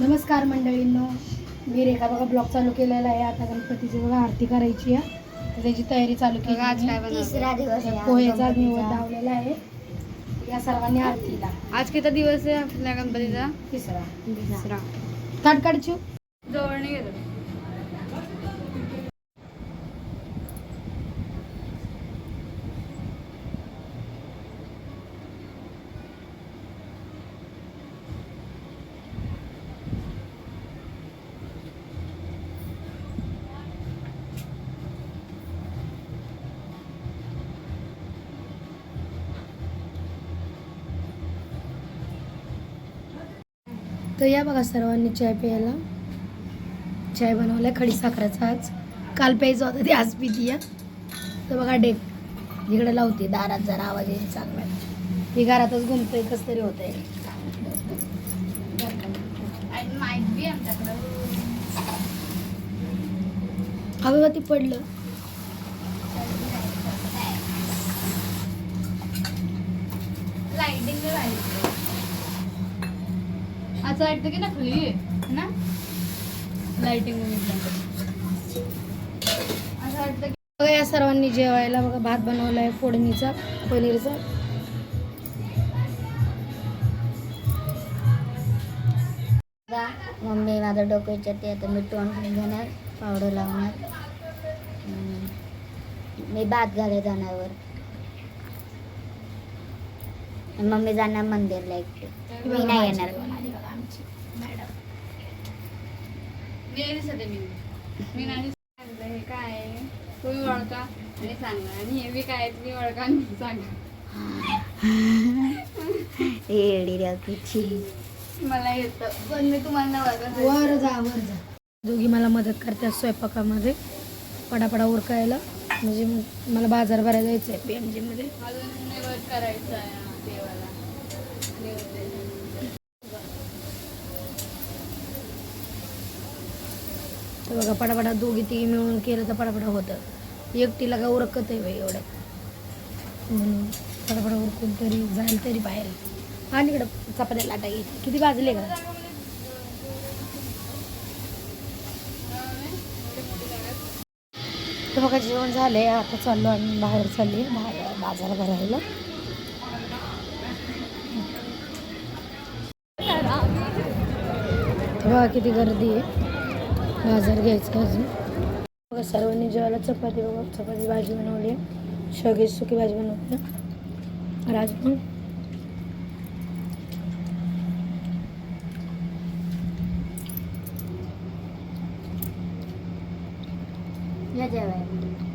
नमस्कार मंडळींनो, मी रेखा बघा ब्लॉग चालू केलेला आहे. आता गणपतीची बघा आरती करायची आहे, तर त्याची तयारी चालू केली. आज काय बनवलं? तिसरा दिवस आहे. पोहेचा निवड धावलेला आहे. या सर्वांनी आरतीला. आज किती दिवस आहे आपल्या गणपतीचा? तिसरा. काढची जवळ नाही गेलं. तर या बघा सर्वांनी चाय प्यायला. चाय बनवलाय खडी साखरेचा. आज काल प्यायचं होतं ते आज पिती आहे. तर बघा डेक इकडे लावते दारात, जरा आवाज येईल चांगला. ही घरातच घुमतोय कस तरी होतंय. हवे ती पडलं. असं वाटतं की नकली आहे ना लाइटिंग. असं वाटतं की बघा या सर्वांनी जेवायला बघा भात बनवलाय फोडणीचा, पनीरचा. मम्मी माझं डोकं विचारते. आता मी तोंड घेणार, पावडर लावणार, मी भात घाले जाण्यावर. मम्मी जाणार मंदिरला एकटे, मी नाही येणार. मी नाही सांगितलं हे काय आहे तुम्ही ओळखा आणि सांगा, आणि हे बी काय तुम्ही ओळखा आणि सांगा. एडी राखीची मला येतं पण मी तुम्हाला वर जा. दोघी मला मदत करतात स्वयंपाकामध्ये, पटापटा उरकायला. म्हणजे मला बाजार भरायला जायचं आहे PMG मध्ये. अजून निवड करायचं आहे देवाला. तर बघा पटापटा दोघी तिघी मिळून केलं तर पटापटा होतं. एकटीला का उरकत आहे बाई एवढं, म्हणून पटापटा उरकून तरी जाईल तरी बाहेर. आणि इकडं चपात्या लाटा येते. किती वाजले का? तर बघा जेवण झालंय. आता चाललो आम्ही बाहेर, चालली बाजार भरायला. तर बघा किती गर्दी आहे. बाजार घ्यायचं अजून. बघा सर्वांनी जेवायला चपाती, बघा चपाती भाजी बनवली आहे. शेवग्याची सुकी भाजी बनवली आहे. राजमन या जेवायला.